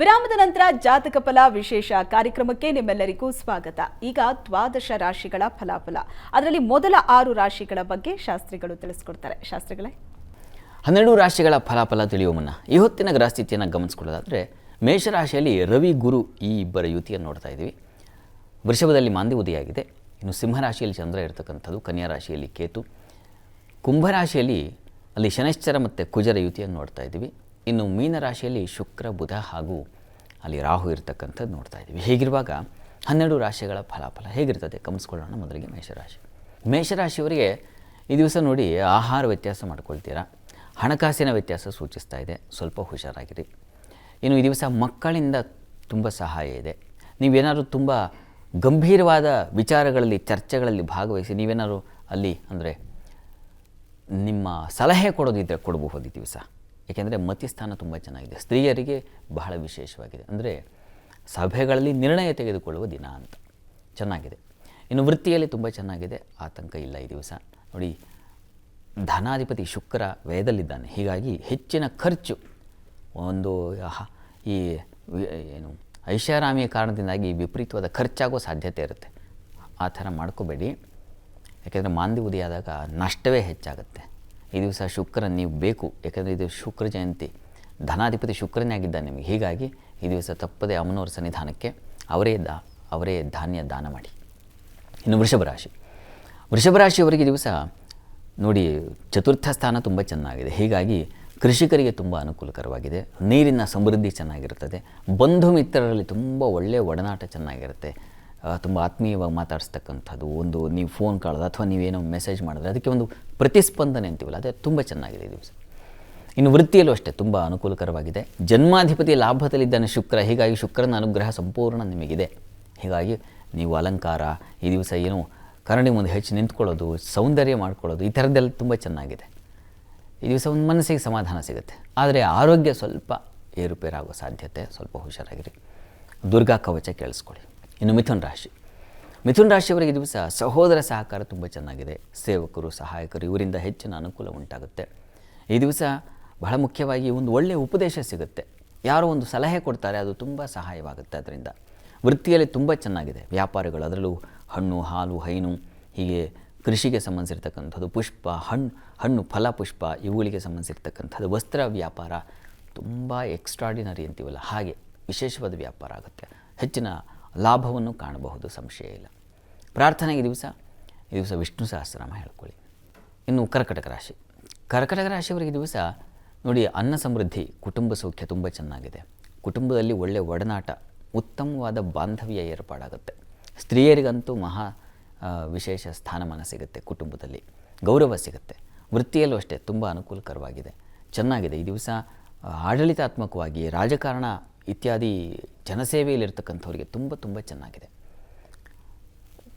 ವಿರಾಮದ ನಂತರ ಜಾತಕ ಫಲ ವಿಶೇಷ ಕಾರ್ಯಕ್ರಮಕ್ಕೆ ನಿಮ್ಮೆಲ್ಲರಿಗೂ ಸ್ವಾಗತ. ಈಗ ದ್ವಾದಶ ರಾಶಿಗಳ ಫಲಾಫಲ, ಅದರಲ್ಲಿ ಮೊದಲ 6 ರಾಶಿಗಳ ಬಗ್ಗೆ ಶಾಸ್ತ್ರಿಗಳು ತಿಳಿಸಿಕೊಡ್ತಾರೆ. ಶಾಸ್ತ್ರಿಗಳೇ, 12 ರಾಶಿಗಳ ಫಲಾಫಲ ತಿಳಿಯುವ ಮುನ್ನ ಈ ಹೊತ್ತಿನ ಗ್ರಹಸ್ಥಿತಿಯನ್ನು ಗಮನಿಸಿಕೊಳ್ಳೋದಾದರೆ, ಮೇಷರಾಶಿಯಲ್ಲಿ ರವಿ ಗುರು ಈ ಇಬ್ಬರ ಯುತಿಯನ್ನು ನೋಡ್ತಾ ಇದ್ದೀವಿ. ವೃಷಭದಲ್ಲಿ ಮಾಂದಿ ಉದಯಾಗಿದೆ. ಇನ್ನು ಸಿಂಹರಾಶಿಯಲ್ಲಿ ಚಂದ್ರ ಇರತಕ್ಕಂಥದ್ದು, ಕನ್ಯಾ ರಾಶಿಯಲ್ಲಿ ಕೇತು, ಕುಂಭರಾಶಿಯಲ್ಲಿ ಅಲ್ಲಿ ಶನೈಶ್ಚರ ಮತ್ತು ಕುಜರ ಯುತಿಯನ್ನು ನೋಡ್ತಾ ಇದ್ದೀವಿ. ಇನ್ನು ಮೀನರಾಶಿಯಲ್ಲಿ ಶುಕ್ರ ಬುಧ ಹಾಗೂ ಅಲ್ಲಿ ರಾಹು ಇರತಕ್ಕಂಥದ್ದು ನೋಡ್ತಾ ಇದ್ದೀವಿ. ಹೀಗಿರುವಾಗ 12 ರಾಶಿಗಳ ಫಲಾಫಲ ಹೇಗಿರ್ತದೆ ಗಮನಿಸ್ಕೊಳ್ಳೋಣ. ಮೊದಲಿಗೆ ಮೇಷರಾಶಿಯವರಿಗೆ ಈ ದಿವಸ ನೋಡಿ, ಆಹಾರ ವ್ಯತ್ಯಾಸ ಮಾಡ್ಕೊಳ್ತೀರಾ, ಹಣಕಾಸಿನ ವ್ಯತ್ಯಾಸ ಸೂಚಿಸ್ತಾ ಇದೆ, ಸ್ವಲ್ಪ ಹುಷಾರಾಗಿರಿ. ಇನ್ನು ಈ ದಿವಸ ಮಕ್ಕಳಿಂದ ತುಂಬ ಸಹಾಯ ಇದೆ. ನೀವೇನಾದರೂ ತುಂಬ ಗಂಭೀರವಾದ ವಿಚಾರಗಳಲ್ಲಿ ಚರ್ಚೆಗಳಲ್ಲಿ ಭಾಗವಹಿಸಿ ನೀವೇನಾದ್ರು ಅಲ್ಲಿ ಅಂದರೆ ನಿಮ್ಮ ಸಲಹೆ ಕೊಡೋದಿದ್ದರೆ ಕೊಡಬಹುದು ಈ ದಿವಸ. ಏಕೆಂದರೆ ಮತಿಸ್ಥಾನ ತುಂಬ ಚೆನ್ನಾಗಿದೆ, ಸ್ತ್ರೀಯರಿಗೆ ಬಹಳ ವಿಶೇಷವಾಗಿದೆ. ಅಂದರೆ ಸಭೆಗಳಲ್ಲಿ ನಿರ್ಣಯ ತೆಗೆದುಕೊಳ್ಳುವ ದಿನ ಅಂತ ಚೆನ್ನಾಗಿದೆ. ಇನ್ನು ವೃತ್ತಿಯಲ್ಲಿ ತುಂಬ ಚೆನ್ನಾಗಿದೆ, ಆತಂಕ ಇಲ್ಲ ಈ ದಿವಸ. ನೋಡಿ, ಧನಾಧಿಪತಿ ಶುಕ್ರ ವ್ಯಯದಲ್ಲಿದ್ದಾನೆ, ಹೀಗಾಗಿ ಹೆಚ್ಚಿನ ಖರ್ಚು ಒಂದು ಈ ಏನು ಐಷಾರಾಮಿಯ ಕಾರಣದಿಂದಾಗಿ ವಿಪರೀತವಾದ ಖರ್ಚಾಗೋ ಸಾಧ್ಯತೆ ಇರುತ್ತೆ. ಆ ಥರ ಮಾಡ್ಕೋಬೇಡಿ, ಯಾಕೆಂದರೆ ಮಾಂದಿ ಉದಯಾದಾಗ ನಷ್ಟವೇ ಹೆಚ್ಚಾಗುತ್ತೆ. ಈ ದಿವಸ ಶುಕ್ರ ನೀವು ಬೇಕು, ಯಾಕೆಂದರೆ ಇದು ಶುಕ್ರ ಜಯಂತಿ, ಧನಾಧಿಪತಿ ಶುಕ್ರನೇ ಆಗಿದ್ದಾನೆ ನಿಮಗೆ. ಹೀಗಾಗಿ ಈ ದಿವಸ ತಪ್ಪದೆ ಅಮ್ಮನವರ ಸನ್ನಿಧಾನಕ್ಕೆ ಅವರೇ ಧಾನ್ಯ ದಾನ ಮಾಡಿ. ಇನ್ನು ವೃಷಭರಾಶಿಯವರಿಗೆ ಈ ದಿವಸ ನೋಡಿ, ಚತುರ್ಥ ಸ್ಥಾನ ತುಂಬ ಚೆನ್ನಾಗಿದೆ. ಹೀಗಾಗಿ ಕೃಷಿಕರಿಗೆ ತುಂಬ ಅನುಕೂಲಕರವಾಗಿದೆ. ನೀರಿನ ಸಮೃದ್ಧಿ ಚೆನ್ನಾಗಿರ್ತದೆ. ಬಂಧು ಮಿತ್ರರಲ್ಲಿ ತುಂಬ ಒಳ್ಳೆಯ ಒಡನಾಟ ಚೆನ್ನಾಗಿರುತ್ತೆ. ತುಂಬ ಆತ್ಮೀಯವಾಗಿ ಮಾತಾಡಿಸ್ತಕ್ಕಂಥದ್ದು, ಒಂದು ನೀವು ಫೋನ್ ಕಾಳೋದು ಅಥವಾ ನೀವೇನೋ ಮೆಸೇಜ್ ಮಾಡಿದ್ರೆ ಅದಕ್ಕೆ ಒಂದು ಪ್ರತಿಸ್ಪಂದನೆ ಅಂತೀವಲ್ಲ, ಅದೇ ತುಂಬ ಚೆನ್ನಾಗಿದೆ ಈ ದಿವಸ. ಇನ್ನು ವೃತ್ತಿಯಲ್ಲೂ ಅಷ್ಟೇ ತುಂಬ ಅನುಕೂಲಕರವಾಗಿದೆ. ಜನ್ಮಾಧಿಪತಿ ಲಾಭದಲ್ಲಿದ್ದಾನೆ ಶುಕ್ರ, ಹೀಗಾಗಿ ಶುಕ್ರನ ಅನುಗ್ರಹ ಸಂಪೂರ್ಣ ನಿಮಗಿದೆ. ಹೀಗಾಗಿ ನೀವು ಅಲಂಕಾರ ಈ ದಿವಸ ಏನೋ ಕರಡಿ ಮುಂದೆ ಹೆಚ್ಚು ನಿಂತ್ಕೊಳ್ಳೋದು, ಸೌಂದರ್ಯ ಮಾಡ್ಕೊಳ್ಳೋದು, ಈ ಥರದ್ದೆಲ್ಲ ತುಂಬ ಚೆನ್ನಾಗಿದೆ. ಈ ದಿವಸ ಒಂದು ಮನಸ್ಸಿಗೆ ಸಮಾಧಾನ ಸಿಗುತ್ತೆ. ಆದರೆ ಆರೋಗ್ಯ ಸ್ವಲ್ಪ ಏರುಪೇರಾಗೋ ಸಾಧ್ಯತೆ, ಸ್ವಲ್ಪ ಹುಷಾರಾಗಿರಿ. ದುರ್ಗಾ ಕವಚ ಕೇಳಿಸ್ಕೊಳ್ಳಿ. ಇನ್ನು ಮಿಥುನ ರಾಶಿಯವರಿಗೆ ದಿವಸ ಸಹೋದರ ಸಹಕಾರ ತುಂಬ ಚೆನ್ನಾಗಿದೆ. ಸೇವಕರು, ಸಹಾಯಕರು ಇವರಿಂದ ಹೆಚ್ಚಿನ ಅನುಕೂಲ ಉಂಟಾಗುತ್ತೆ. ಈ ದಿವಸ ಬಹಳ ಮುಖ್ಯವಾಗಿ ಒಂದು ಒಳ್ಳೆಯ ಉಪದೇಶ ಸಿಗುತ್ತೆ. ಯಾರೋ ಒಂದು ಸಲಹೆ ಕೊಡ್ತಾರೆ, ಅದು ತುಂಬ ಸಹಾಯವಾಗುತ್ತೆ. ಅದರಿಂದ ವೃತ್ತಿಯಲ್ಲಿ ತುಂಬ ಚೆನ್ನಾಗಿದೆ. ವ್ಯಾಪಾರಗಳು, ಅದರಲ್ಲೂ ಹಣ್ಣು, ಹಾಲು, ಹೈನು, ಹೀಗೆ ಕೃಷಿಗೆ ಸಂಬಂಧಿಸಿರ್ತಕ್ಕಂಥದ್ದು, ಪುಷ್ಪ, ಹಣ್ಣು, ಫಲ, ಪುಷ್ಪ ಇವುಗಳಿಗೆ ಸಂಬಂಧಿಸಿರ್ತಕ್ಕಂಥದ್ದು, ವಸ್ತ್ರ ವ್ಯಾಪಾರ ತುಂಬ ಎಕ್ಸ್ಟ್ರಾಡಿನರಿ ಅಂತೀವಲ್ಲ ಹಾಗೆ ವಿಶೇಷವಾದ ವ್ಯಾಪಾರ ಆಗುತ್ತೆ. ಹೆಚ್ಚಿನ ಲಾಭವನ್ನು ಕಾಣಬಹುದು, ಸಂಶಯ ಇಲ್ಲ. ಪ್ರಾರ್ಥನೆಗೆ ಈ ದಿವಸ ವಿಷ್ಣು ಸಹಸ್ರನಾಮ ಹೇಳ್ಕೊಳ್ಳಿ. ಇನ್ನು ಕರ್ಕಟಕ ರಾಶಿಯವರಿಗೆ ದಿವಸ ನೋಡಿ, ಅನ್ನ ಸಮೃದ್ಧಿ, ಕುಟುಂಬ ಸೌಖ್ಯ ತುಂಬ ಚೆನ್ನಾಗಿದೆ. ಕುಟುಂಬದಲ್ಲಿ ಒಳ್ಳೆಯ ಒಡನಾಟ, ಉತ್ತಮವಾದ ಬಾಂಧವ್ಯ ಏರ್ಪಾಡಾಗುತ್ತೆ. ಸ್ತ್ರೀಯರಿಗಂತೂ ವಿಶೇಷ ಸ್ಥಾನಮಾನ ಸಿಗುತ್ತೆ, ಕುಟುಂಬದಲ್ಲಿ ಗೌರವ ಸಿಗುತ್ತೆ. ವೃತ್ತಿಯಲ್ಲೂ ಅಷ್ಟೇ ತುಂಬ ಅನುಕೂಲಕರವಾಗಿದೆ, ಚೆನ್ನಾಗಿದೆ. ಈ ದಿವಸ ಆಡಳಿತಾತ್ಮಕವಾಗಿ ರಾಜಕಾರಣ ಇತ್ಯಾದಿ ಜನಸೇವೆಯಲ್ಲಿರ್ತಕ್ಕಂಥವ್ರಿಗೆ ತುಂಬ ಚೆನ್ನಾಗಿದೆ.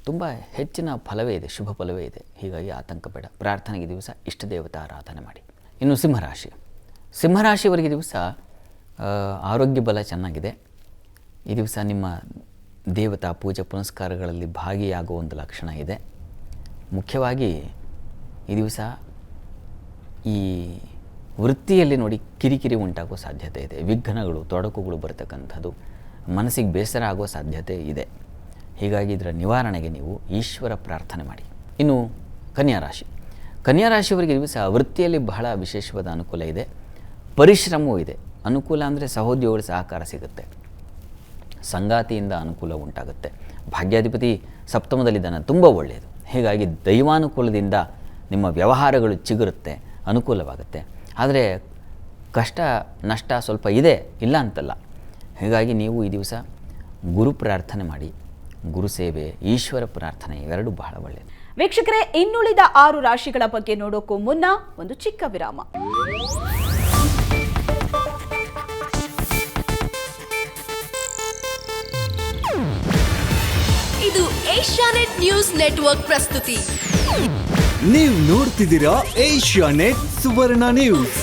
ತುಂಬ ಹೆಚ್ಚಿನ ಫಲವೇ ಇದೆ, ಶುಭ ಫಲವೇ ಇದೆ. ಹೀಗಾಗಿ ಆತಂಕ ಬೇಡ. ಪ್ರಾರ್ಥನೆಗೆ ದಿವಸ ಇಷ್ಟ ದೇವತಾ ಆರಾಧನೆ ಮಾಡಿ. ಇನ್ನು ಸಿಂಹರಾಶಿಯವರಿಗೆ ದಿವಸ ಆರೋಗ್ಯ ಬಲ ಚೆನ್ನಾಗಿದೆ. ಈ ದಿವಸ ನಿಮ್ಮ ದೇವತಾ ಪೂಜೆ ಪುನಸ್ಕಾರಗಳಲ್ಲಿ ಭಾಗಿಯಾಗುವ ಒಂದು ಲಕ್ಷಣ ಇದೆ. ಮುಖ್ಯವಾಗಿ ಈ ದಿವಸ ಈ ವೃತ್ತಿಯಲ್ಲಿ ನೋಡಿ ಕಿರಿಕಿರಿ ಉಂಟಾಗುವ ಸಾಧ್ಯತೆ ಇದೆ. ವಿಘ್ನಗಳು, ತೊಡಕುಗಳು ಬರ್ತಕ್ಕಂಥದ್ದು, ಮನಸ್ಸಿಗೆ ಬೇಸರ ಆಗುವ ಸಾಧ್ಯತೆ ಇದೆ. ಹೀಗಾಗಿ ಇದರ ನಿವಾರಣೆಗೆ ನೀವು ಈಶ್ವರ ಪ್ರಾರ್ಥನೆ ಮಾಡಿ. ಇನ್ನು ಕನ್ಯಾ ರಾಶಿಯವರಿಗೆ ದಿವಸ ವೃತ್ತಿಯಲ್ಲಿ ಬಹಳ ವಿಶೇಷವಾದ ಅನುಕೂಲ ಇದೆ, ಪರಿಶ್ರಮವೂ ಇದೆ. ಅನುಕೂಲ ಅಂದರೆ ಸಹೋದ್ಯೋಗಿಗಳ ಸಹಕಾರ ಸಿಗುತ್ತೆ, ಸಂಗಾತಿಯಿಂದ ಅನುಕೂಲ ಉಂಟಾಗುತ್ತೆ. ಭಾಗ್ಯಾಧಿಪತಿ ಸಪ್ತಮದಲ್ಲಿದ್ದಾನೆ, ತುಂಬ ಒಳ್ಳೆಯದು. ಹೀಗಾಗಿ ದೈವಾನುಕೂಲದಿಂದ ನಿಮ್ಮ ವ್ಯವಹಾರಗಳು ಚಿಗುರುತ್ತೆ, ಅನುಕೂಲವಾಗುತ್ತೆ. ಆದರೆ ಕಷ್ಟ ನಷ್ಟ ಸ್ವಲ್ಪ ಇದೆ, ಇಲ್ಲ ಅಂತಲ್ಲ. ಹೀಗಾಗಿ ನೀವು ಈ ದಿವಸ ಗುರು ಪ್ರಾರ್ಥನೆ ಮಾಡಿ. ಗುರು ಸೇವೆ, ಈಶ್ವರ ಪ್ರಾರ್ಥನೆ ಇವೆರಡೂ ಬಹಳ ಒಳ್ಳೆಯದು. ವೀಕ್ಷಕರೇ, ಇನ್ನುಳಿದ 6 ರಾಶಿಗಳ ಬಗ್ಗೆ ನೋಡೋಕ್ಕೂ ಮುನ್ನ ಒಂದು ಚಿಕ್ಕ ವಿರಾಮ. ಇದು ಏಷ್ಯಾನೆಟ್ ನ್ಯೂಸ್ ನೆಟ್ವರ್ಕ್ ಪ್ರಸ್ತುತಿ. ನೀವು ನೋಡ್ತಿದ್ದೀರಾ ಏಷ್ಯಾನೆಟ್ ಸುವರ್ಣ ನ್ಯೂಸ್.